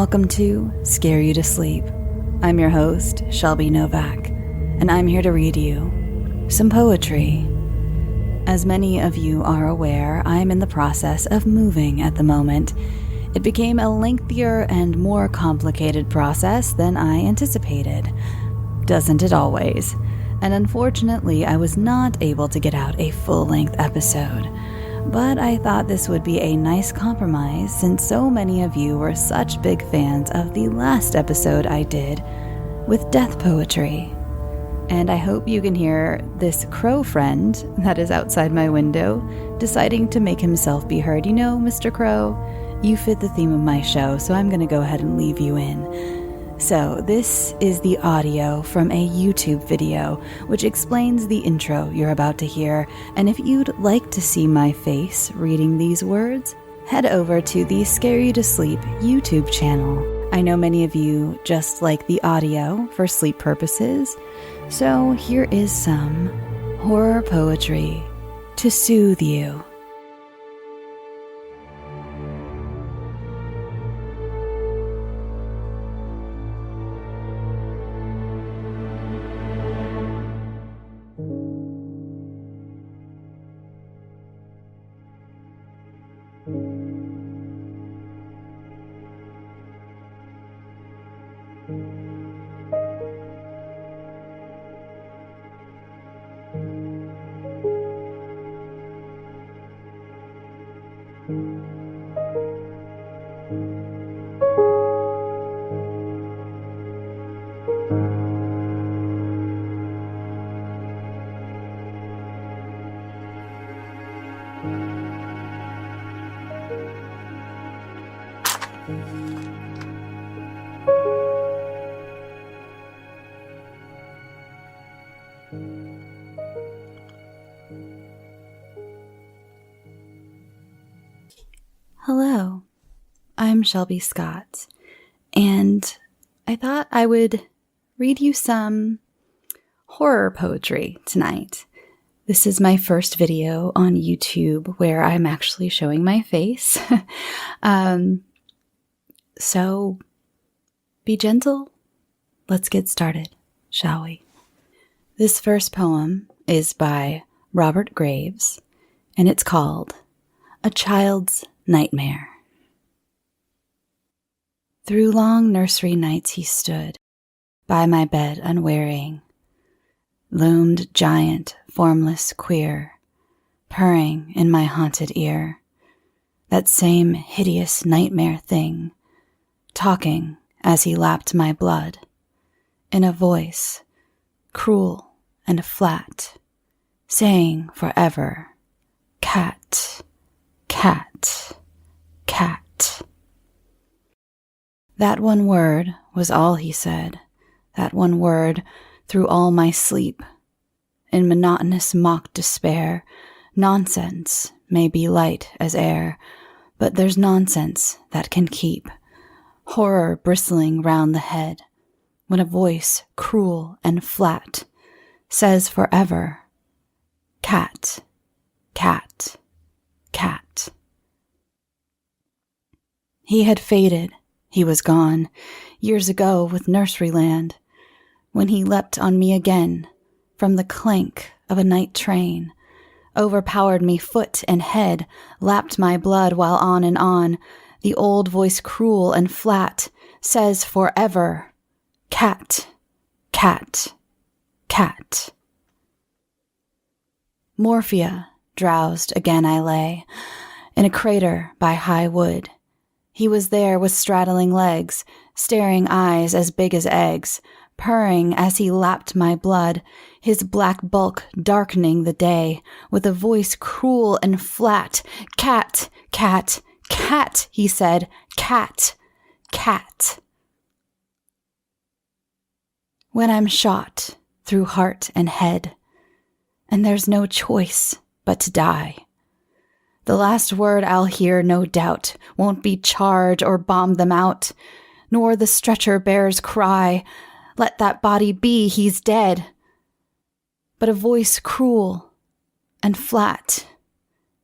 welcome to Scare You to Sleep. I'm your host, Shelby Novak, and I'm here to read you some poetry. As many of you are aware, I'm in the process of moving at the moment. It became a lengthier and more complicated process than I anticipated. Doesn't it always? And unfortunately, I was not able to get out a full-length episode. But I thought this would be a nice compromise since so many of you were such big fans of the last episode I did with death poetry. And I hope you can hear this crow friend that is outside my window deciding to make himself be heard. You know, Mr. Crow, you fit the theme of my show, so I'm going to go ahead and leave you in. So this is the audio from a YouTube video which explains the intro you're about to hear, and if you'd like to see my face reading these words, head over to the Scare You to Sleep YouTube channel. I know many of you just like the audio for sleep purposes, so here is some horror poetry to soothe you. Hello, I'm Shelby Scott, and I thought I would read you some horror poetry tonight. This is my first video on YouTube where I'm actually showing my face. So be gentle. Let's get started, shall we? This first poem is by Robert Graves, and it's called A Child's Nightmare. Through long nursery nights he stood, by my bed unwearying, loomed giant, formless, queer, purring in my haunted ear, that same hideous nightmare thing, talking as he lapped my blood, in a voice cruel and flat, saying forever, cat, cat, cat. That one word was all he said, that one word through all my sleep. In monotonous mock despair, nonsense may be light as air, but there's nonsense that can keep horror bristling round the head, when a voice cruel and flat says forever, cat, cat, cat. He had faded, he was gone, years ago with Nurseryland, when he leapt on me again from the clank of a night train, overpowered me foot and head, lapped my blood while on and on, the old voice cruel and flat says forever, cat, cat, cat. Morphia, drowsed again I lay, in a crater by high wood. He was there with straddling legs, staring eyes as big as eggs, purring as he lapped my blood, his black bulk darkening the day, with a voice cruel and flat, cat, cat, cat, he said, cat, cat. When I'm shot through heart and head, and there's no choice but to die, the last word I'll hear, no doubt, won't be charge or bomb them out, nor the stretcher bearer's cry, let that body be, he's dead, but a voice cruel and flat,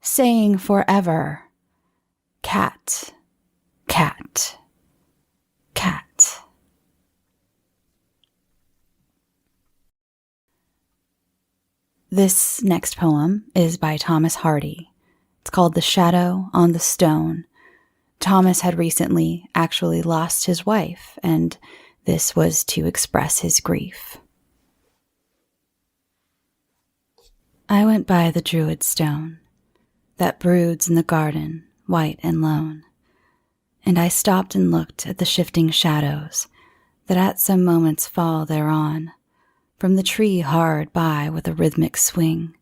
saying forever, cat, cat, This next poem is by Thomas Hardy. It's called The Shadow on the Stone. Thomas had recently actually lost his wife, and this was to express his grief. I went by the druid stone that broods in the garden, white and lone, and I stopped and looked at the shifting shadows that at some moments fall thereon, from the tree hard by with a rhythmic swing,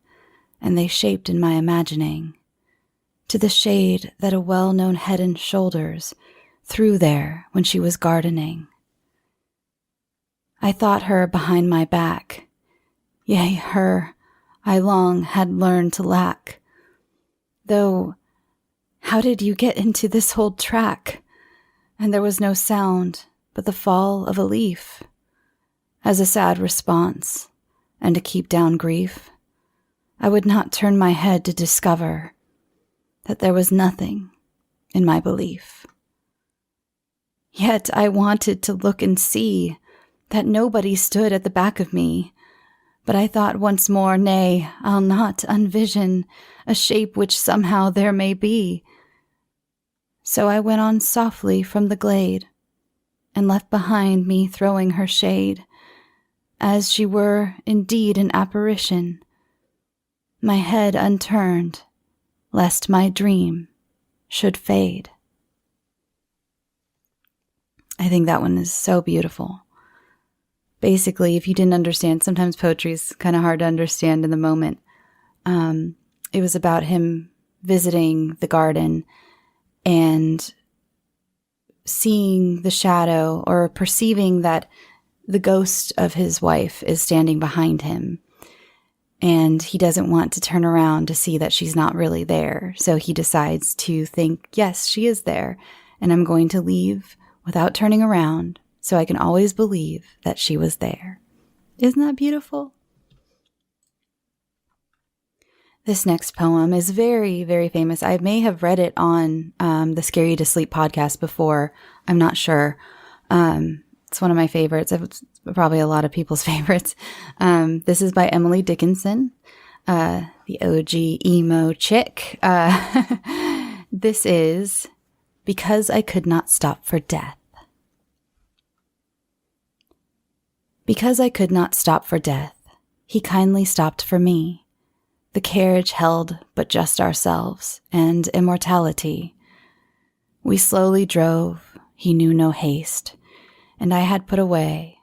and they shaped in my imagining to the shade that a well-known head and shoulders threw there when she was gardening. I thought her behind my back, yea, her I long had learned to lack. Though, how did you get into this old track? And there was no sound but the fall of a leaf. As a sad response, and to keep down grief, I would not turn my head to discover that there was nothing in my belief. Yet I wanted to look and see that nobody stood at the back of me, but I thought once more, nay, I'll not unvision a shape which somehow there may be. So I went on softly from the glade, and left behind me throwing her shade, as she were indeed an apparition, my head unturned, lest my dream should fade. I think that one is so beautiful. Basically, if you didn't understand, sometimes poetry is kind of hard to understand in the moment. It was about him visiting the garden and seeing the shadow, or perceiving that the ghost of his wife is standing behind him, and he doesn't want to turn around to see that she's not really there. So he decides to think, yes, she is there, and I'm going to leave without turning around so I can always believe that she was there. Isn't that beautiful? This next poem is very, very famous. I may have read it on the Scare You to Sleep podcast before. I'm not sure. It's one of my favorites. It's probably a lot of people's favorites. This is by Emily Dickinson, the OG emo chick. This is Because I Could Not Stop for Death. Because I could not stop for death, he kindly stopped for me. The carriage held but just ourselves and immortality. We slowly drove, he knew no haste, and I had put away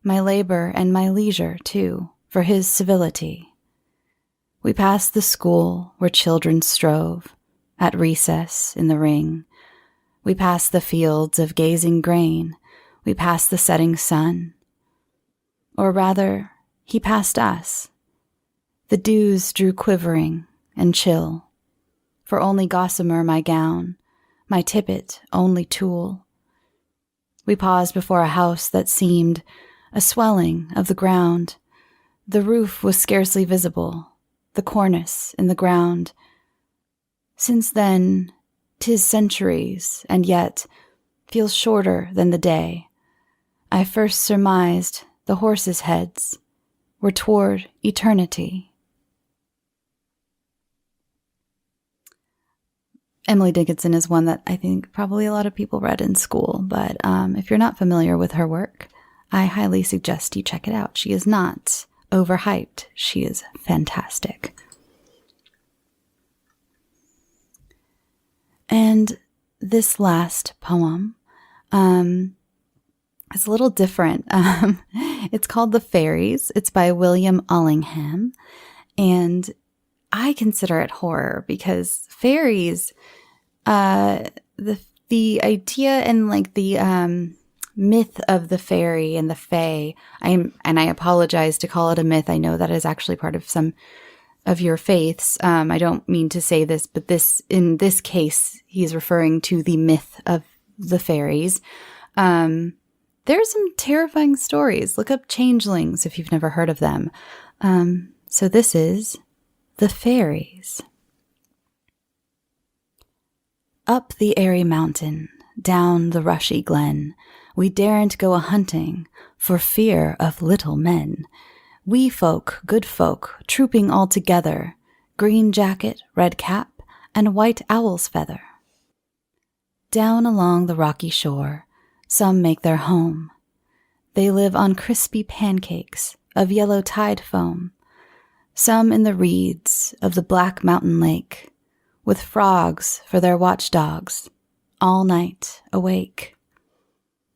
my labor and my leisure, too, for his civility. We passed the school where children strove, at recess in the ring. We passed the fields of gazing grain. We passed the setting sun. Or rather, he passed us. The dews drew quivering and chill, for only gossamer my gown, my tippet only tulle. We paused before a house that seemed a swelling of the ground. The roof was scarcely visible, the cornice in the ground. Since then, 'tis centuries, and yet feels shorter than the day. I first surmised the horses' heads were toward eternity. Emily Dickinson is one that I think probably a lot of people read in school, but if you're not familiar with her work, I highly suggest you check it out. She is not overhyped. She is fantastic. And this last poem is a little different. It's called The Fairies. It's by William Allingham. And I consider it horror because fairies, the idea and like the myth of the fairy and the fae, I apologize to call it a myth. I know that is actually part of some of your faiths. I don't mean to say this, but in this case, he's referring to the myth of the fairies. There are some terrifying stories. Look up changelings if you've never heard of them. So this is The Fairies. Up the airy mountain, down the rushy glen, we daren't go a-hunting for fear of little men. We folk, good folk, trooping all together, green jacket, red cap, and white owl's feather. Down along the rocky shore, some make their home. They live on crispy pancakes of yellow tide foam, some in the reeds of the black mountain lake, with frogs for their watchdogs, all night awake.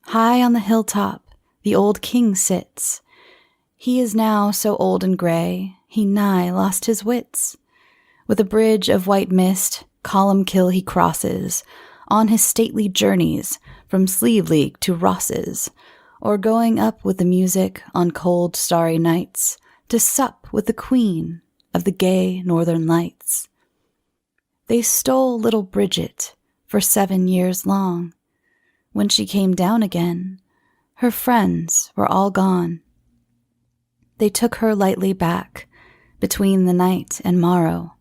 High on the hilltop, the old king sits. He is now so old and gray, he nigh lost his wits. With a bridge of white mist, column kill he crosses, on his stately journeys from Sleeve to Ross's, or going up with the music on cold starry nights to sup with the queen of the gay northern lights. They stole little Bridget for 7 years long. When she came down again, her friends were all gone. They took her lightly back between the night and morrow.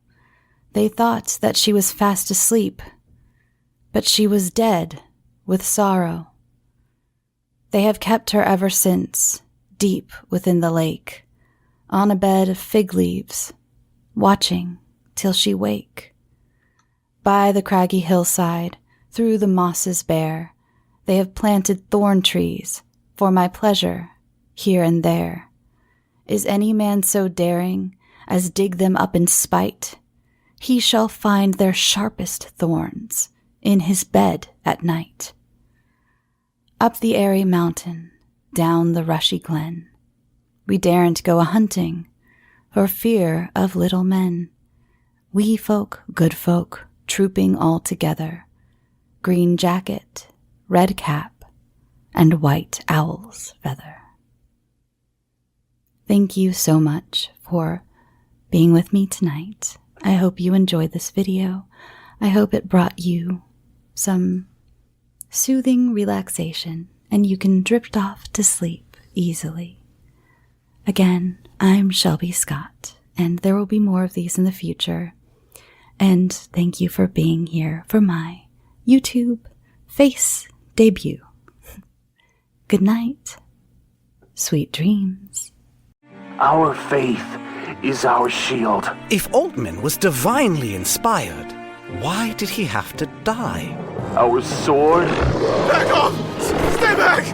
They thought that she was fast asleep, but she was dead with sorrow. They have kept her ever since, deep within the lake, on a bed of fig leaves, watching till she wake. By the craggy hillside, through the mosses bare, they have planted thorn trees for my pleasure here and there. Is any man so daring as dig them up in spite? He shall find their sharpest thorns in his bed at night. Up the airy mountain, down the rushy glen, we daren't go a-hunting for fear of little men. We folk, good folk, trooping all together, green jacket, red cap, and white owl's feather. Thank you so much for being with me tonight. I hope you enjoyed this video. I hope it brought you some soothing relaxation and you can drift off to sleep easily. Again, I'm Shelby Scott, and there will be more of these in the future. And thank you for being here for my YouTube face debut. Good night. Sweet dreams. Our faith is our shield. If Altman was divinely inspired, why did he have to die? Our sword. Back off! Stay back!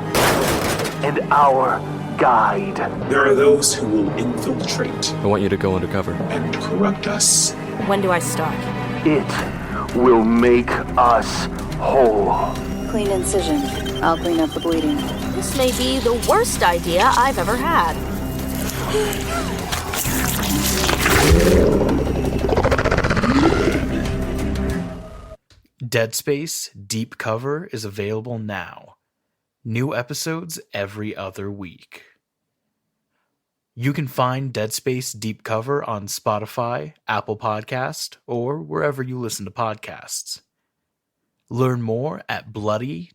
And our guide. There are those who will infiltrate I want you to go undercover. and corrupt us. When do I start? It will make us whole. Clean incision. I'll clean up the bleeding. This may be the worst idea I've ever had. Dead Space Deep Cover is available now. New episodes every other week. You can find Dead Space Deep Cover on Spotify, Apple Podcast, or wherever you listen to podcasts. Learn more at bloody.fm.